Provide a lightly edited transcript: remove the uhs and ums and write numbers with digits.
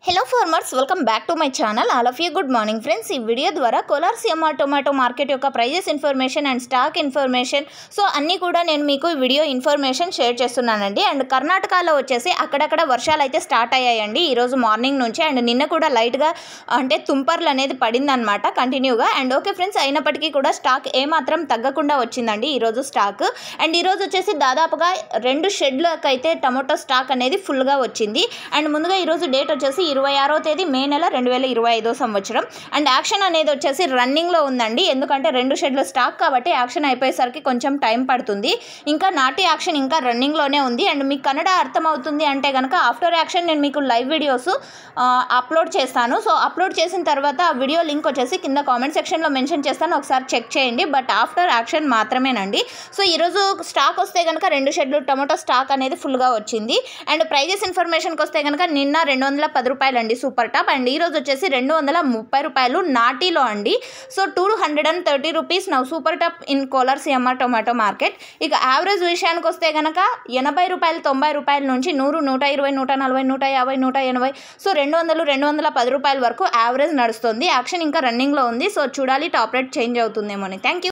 Hello farmers, welcome back to my channel. All of you good morning friends. ఈ video ద్వారా Kolar CMR tomato market యొక్క prices information and stock information అన్నీ కూడా నేను మీకు video information share చేస్తున్నానండి. And కర్ణాటకలో వచ్చేసి అక్కడక్కడ వర్షాలు అయితే స్టార్ట్ అయ్యాయండి ఈరోజు మార్నింగ్ నుంచి. అండ్ నిన్న కూడా లైట్గా అంటే తుంపర్లు అనేది పడిందనమాట కంటిన్యూగా. అండ్ ఓకే ఫ్రెండ్స్, అయినప్పటికీ కూడా స్టాక్ ఏమాత్రం తగ్గకుండా వచ్చిందండి ఈరోజు స్టాక్. అండ్ ఈరోజు వచ్చేసి దాదాపుగా 2 షెడ్లకు అయితే టొమాటో స్టాక్ అనేది ఫుల్గా వచ్చింది. అండ్ ముందుగా ఈరోజు డేట్ వచ్చేసి 26వ తేదీ మే నెల 2025 సంవత్సరం. అండ్ యాక్షన్ అనేది వచ్చేసి రన్నింగ్లో ఉందండి. ఎందుకంటే 2 షెడ్ల స్టాక్ కాబట్టి యాక్షన్ అయిపోయేసరికి కొంచెం టైం పడుతుంది. ఇంకా నాటి యాక్షన్ ఇంకా రన్నింగ్లోనే ఉంది. అండ్ మీకు కన్నడ అర్థమవుతుంది అంటే కనుక ఆఫ్టర్ యాక్షన్ నేను మీకు లైవ్ వీడియోస్ అప్లోడ్ చేస్తాను. అప్లోడ్ చేసిన తర్వాత ఆ వీడియో లింక్ వచ్చేసి కింద కామెంట్ సెక్షన్లో మెన్షన్ చేస్తాను, ఒకసారి చెక్ చేయండి. బట్ ఆఫ్టర్ యాక్షన్ మాత్రమేనండి. ఈరోజు స్టాక్ వస్తే కనుక 2 షెడ్లు టొమాటో స్టాక్ అనేది ఫుల్గా వచ్చింది. అండ్ ప్రైజెస్ ఇన్ఫర్మేషన్కి వస్తే కనుక నిన్న 210 రూపాయలు అండి సూపర్ టాప్. అండ్ ఈరోజు వచ్చేసి 230 రూపాయలు నాటీలో అండి. 230 rupees now super top in Kolar CMR tomato market. ఇక యావరేజ్ విషయానికి వస్తే కనుక 80 రూపాయలు 90 రూపాయల నుంచి 100, 120, 140, 150, 180 200, 210 రూపాయల వరకు యావరేజ్ నడుస్తుంది. యాక్షన్ ఇంకా రన్నింగ్లో ఉంది. చూడాలి టాప్ రేట్ చేంజ్ అవుతుందేమో అని. Thank you.